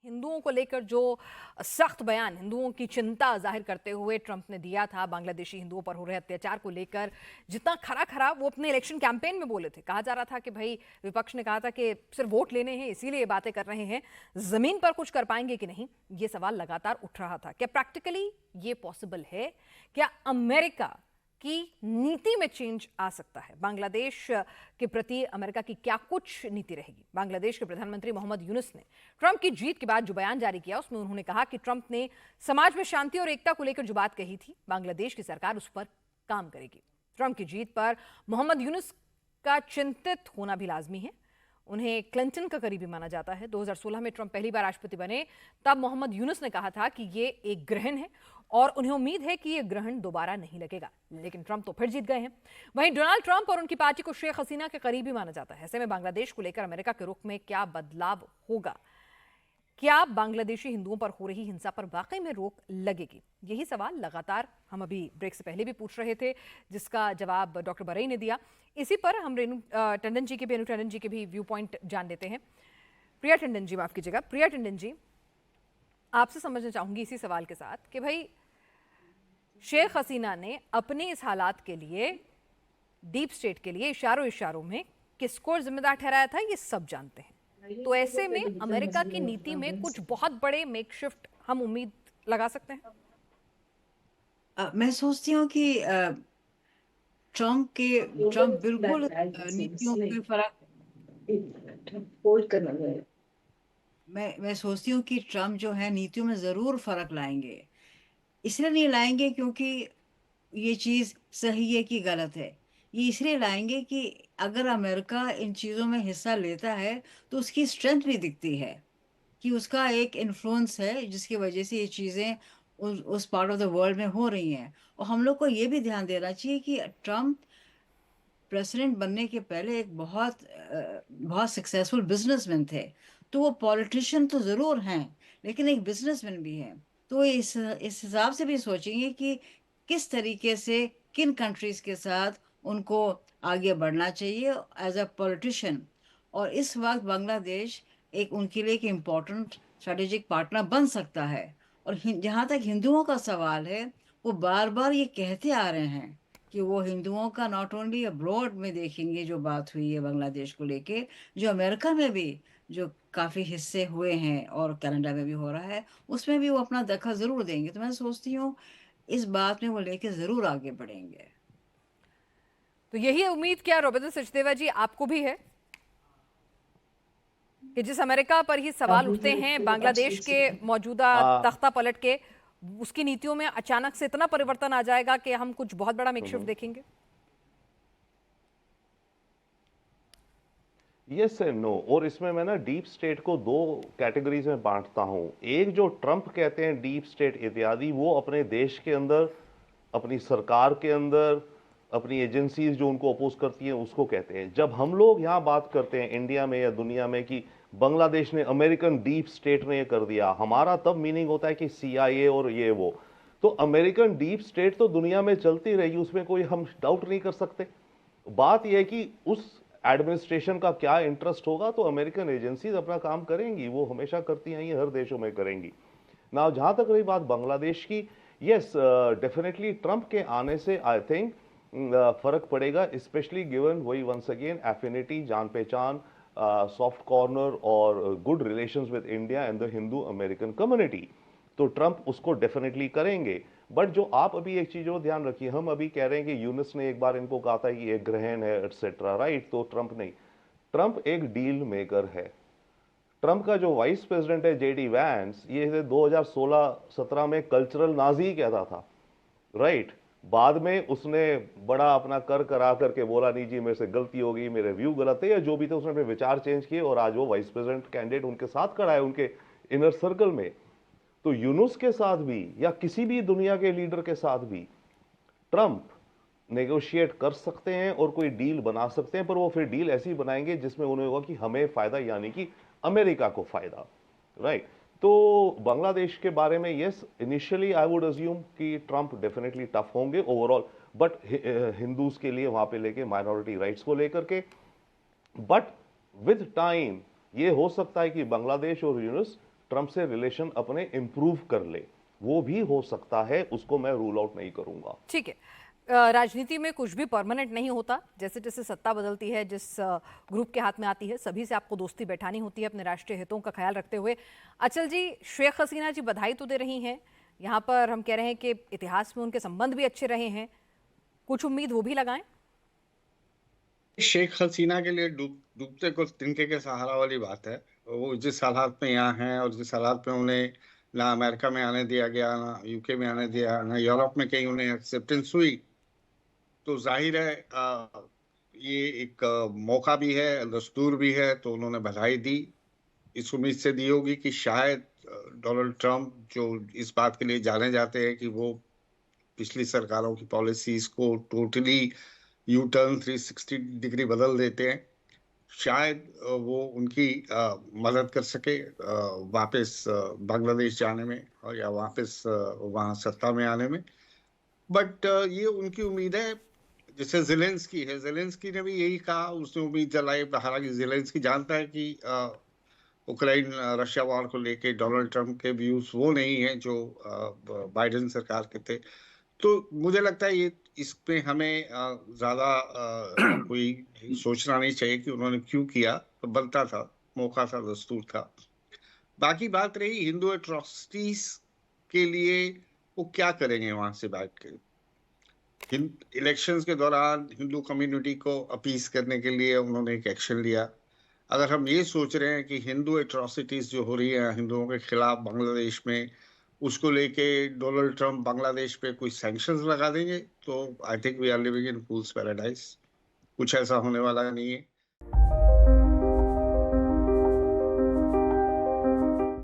हिंदुओं को लेकर जो सख्त बयान हिंदुओं की चिंता जाहिर करते हुए ट्रंप ने दिया था बांग्लादेशी हिंदुओं पर हो रहे अत्याचार को लेकर, जितना खरा खरा वो अपने इलेक्शन कैंपेन में बोले थे। कहा जा रहा था कि भाई विपक्ष ने कहा था कि सिर्फ वोट लेने हैं इसीलिए ये बातें कर रहे हैं, जमीन पर कुछ कर पाएंगे कि नहीं, ये सवाल लगातार उठ रहा था। क्या प्रैक्टिकली ये पॉसिबल है? क्या अमेरिका की नीति में चेंज आ सकता है? बांग्लादेश के प्रति अमेरिका की क्या कुछ नीति रहेगी? बांग्लादेश के प्रधानमंत्री मोहम्मद यूनुस ने ट्रंप की जीत के बाद जो बयान जारी किया उसमें उन्होंने कहा कि ट्रंप ने समाज में शांति और एकता को लेकर जो बात कही थी, बांग्लादेश की सरकार उस पर काम करेगी। ट्रंप की जीत पर मोहम्मद यूनुस का चिंतित होना भी लाजमी है। उन्हें क्लिंटन का करीबी माना जाता है। 2016 में ट्रंप पहली बार राष्ट्रपति बने, तब मोहम्मद यूनुस ने कहा था कि ये एक ग्रहण है और उन्हें उम्मीद है कि ये ग्रहण दोबारा नहीं लगेगा। लेकिन ट्रंप तो फिर जीत गए हैं। वहीं डोनाल्ड ट्रंप और उनकी पार्टी को शेख हसीना के करीबी माना जाता है। ऐसे में बांग्लादेश को लेकर अमेरिका के रुख में क्या बदलाव होगा? क्या बांग्लादेशी हिंदुओं पर हो रही हिंसा पर वाकई में रोक लगेगी? यही सवाल लगातार हम अभी ब्रेक से पहले भी पूछ रहे थे, जिसका जवाब डॉक्टर बरई ने दिया। इसी पर हम रेणु टंडन जी के भी, अनु टंडन जी के भी व्यू पॉइंट जान लेते हैं। प्रिया टंडन जी, माफ कीजिएगा, प्रिया टंडन जी, आपसे समझना चाहूंगी इसी सवाल के साथ कि भाई शेख हसीना ने अपने इस हालात के लिए, डीप स्टेट के लिए इशारों इशारों में किसको जिम्मेदार ठहराया था, ये सब जानते हैं। तो ऐसे में अमेरिका की नीति में कुछ बहुत बड़े मेकशिफ्ट हम उम्मीद लगा सकते हैं? मैं सोचती हूँ कि ट्रम्प बिल्कुल नीतियों के फर्क मैं सोचती हूँ कि ट्रम्प जो है नीतियों में जरूर फर्क लाएंगे। इसलिए नहीं लाएंगे क्योंकि ये चीज सही है कि गलत है। ये इसलिए लाएंगे कि अगर अमेरिका इन चीजों में हिस्सा लेता है तो उसकी स्ट्रेंथ भी दिखती है, कि उसका एक इन्फ्लुएंस है जिसकी वजह से ये चीजें उस पार्ट ऑफ द वर्ल्ड में हो रही हैं। और हम लोग को ये भी ध्यान देना चाहिए कि ट्रम्प प्रेसिडेंट बनने के पहले एक बहुत सक्सेसफुल बिजनेसमैन थे। तो वो पॉलिटिशियन तो जरूर हैं, लेकिन एक बिजनेसमैन भी हैं। तो वो इस हिसाब से भी सोचेंगे कि किस तरीके से किन कंट्रीज के साथ उनको आगे बढ़ना चाहिए एज अ पॉलिटिशियन। और इस वक्त बांग्लादेश एक उनके लिए एक इम्पोर्टेंट स्ट्रेटेजिक पार्टनर बन सकता है। और जहाँ तक हिंदुओं का सवाल है, वो बार बार ये कहते आ रहे हैं कि वो हिंदुओं का नॉट ओनली अब्रॉड में देखेंगे, जो बात हुई है बांग्लादेश को लेके, जो अमेरिका में भी जो काफी हिस्से हुए हैं और कनाडा में भी हो रहा है, उसमें भी वो अपना दखल जरूर देंगे। तो मैं सोचती हूँ इस बात में वो लेके जरूर आगे बढ़ेंगे। तो यही उम्मीद क्या रविंद्र सचदेवा जी आपको भी है कि जिस अमेरिका पर ही सवाल उठते हैं बांग्लादेश के मौजूदा आ, तख्ता पलट के, उसकी नीतियों में अचानक से इतना परिवर्तन आ जाएगा कि हम कुछ बहुत बड़ा मेकशिफ्ट देखेंगे? Yes and no. और इसमें मैं ना डीप स्टेट को दो कैटेगरीज में बांटता हूं। एक जो ट्रंप कहते हैं डीप स्टेट इत्यादि, वो अपने देश के अंदर, अपनी सरकार के अंदर, अपनी एजेंसीज जो उनको अपोज करती हैं उसको कहते हैं। जब हम लोग यहाँ बात करते हैं इंडिया में या दुनिया में कि बांग्लादेश ने, अमेरिकन डीप स्टेट ने ये कर दिया, हमारा तब मीनिंग होता है कि सीआईए और ये वो। तो अमेरिकन डीप स्टेट तो दुनिया में चलती रहेगी, उसमें कोई हम डाउट नहीं कर सकते। बात यह है कि उस एडमिनिस्ट्रेशन का क्या इंटरेस्ट होगा, तो अमेरिकन एजेंसीज अपना काम करेंगी, वो हमेशा करती हैं, ये हर देशों में करेंगी ना। जहां तक रही बात बांग्लादेश की, यस डेफिनेटली ट्रंप के आने से आई थिंक फर्क पड़ेगा, स्पेशली गिवन वही वंस अगेन एफिनिटी, जान पहचान, सॉफ्ट कॉर्नर और good relations with India and the Hindu American community. तो ट्रंप उसको डेफिनेटली करेंगे। बट जो आप अभी एक चीज और ध्यान रखिए, हम अभी कह रहे हैं कि यूनुस ने एक बार इनको कहा था कि एक ग्रहण है एटसेट्रा, राइट? तो ट्रंप नहीं, ट्रंप एक डील मेकर है। ट्रंप का जो वाइस प्रेसिडेंट है जेडी वैंस, ये 2016-17 में कल्चरल नाजी कहता था, राइट? बाद में उसने बड़ा अपना कर करा करके बोला नहीं जी मेरे से गलती हो गई, मेरे व्यू गलत है या जो भी थे, उसने अपने विचार चेंज किए और आज वो वाइस प्रेसिडेंट कैंडिडेट उनके साथ खड़ा है, उनके इनर सर्कल में। तो यूनुस के साथ भी या किसी भी दुनिया के लीडर के साथ भी ट्रंप नेगोशिएट कर सकते हैं और कोई डील बना सकते हैं, पर वो फिर डील ऐसी बनाएंगे जिसमें उन्हें होगा कि हमें फायदा, यानी कि अमेरिका को फायदा, राइट? तो बांग्लादेश के बारे में yes, initially I would assume कि ट्रंप डेफिनेटली टफ होंगे ओवरऑल, बट हिंदूज के लिए वहां पे लेके माइनॉरिटी राइट्स को लेकर के। बट विद टाइम ये हो सकता है कि बांग्लादेश और यूनुस ट्रंप से रिलेशन अपने इम्प्रूव कर ले, वो भी हो सकता है, उसको मैं रूल आउट नहीं करूंगा। ठीक है। राजनीति में कुछ भी परमानेंट नहीं होता। जैसे जैसे सत्ता बदलती है, जिस ग्रुप के हाथ में आती है, सभी से आपको दोस्ती बैठानी होती है अपने राष्ट्रीय हितों का ख्याल रखते हुए। अचल जी, शेख हसीना जी बधाई तो दे रही हैं, यहाँ पर हम कह रहे हैं कि इतिहास में उनके संबंध भी अच्छे रहे हैं, कुछ उम्मीद वो भी लगाएं। शेख हसीना के लिए डूबते को तिनके के सहारा वाली बात है। वो जिस हालात में यहाँ हैं और जिस हालात में उन्हें ना अमेरिका में आने दिया गया, ना यूके में आने दिया, ना यूरोप में कहीं उन्हें एक्सेप्टेंस हुई, तो जाहिर है ये एक मौका भी है, दस्तूर भी है, तो उन्होंने बधाई दी। इस उम्मीद से दी होगी कि शायद डोनाल्ड ट्रंप, जो इस बात के लिए जाने जाते हैं कि वो पिछली सरकारों की पॉलिसीज को टोटली यू टर्न 360 डिग्री बदल देते हैं, शायद वो उनकी मदद कर सके वापस बांग्लादेश जाने में और या वापस वहाँ सत्ता में आने में। बट ये उनकी उम्मीद है। जैसे ज़ेलेंस्की है, ज़ेलेंस्की ने भी यही कहा, उसने उम्मीद जलाई। हालांकि ज़ेलेंस्की जानता है कि उक्रेन रशिया वॉर को लेके डोनाल्ड ट्रंप के व्यूज वो नहीं है जो बाइडेन सरकार के थे। तो मुझे लगता है ये इस पे हमें ज्यादा कोई सोचना नहीं चाहिए कि उन्होंने क्यों किया। तो बनता था, मौका था, दस्तूर था। बाकी बात रही हिंदू एट्रोसिटीज के लिए, वो क्या करेंगे वहां से बैठ के। इलेक्शंस के दौरान हिंदू कम्युनिटी को अपीस करने के लिए उन्होंने एक एक्शन लिया। अगर हम ये सोच रहे हैं कि हिंदू एट्रोसिटीज जो हो रही है हिंदुओं के खिलाफ बांग्लादेश में, उसको लेके डोनाल्ड ट्रंप बांग्लादेश पे कोई सैंक्शंस लगा देंगे, तो I think we are living in fool's paradise. कुछ ऐसा होने वाला नहीं है।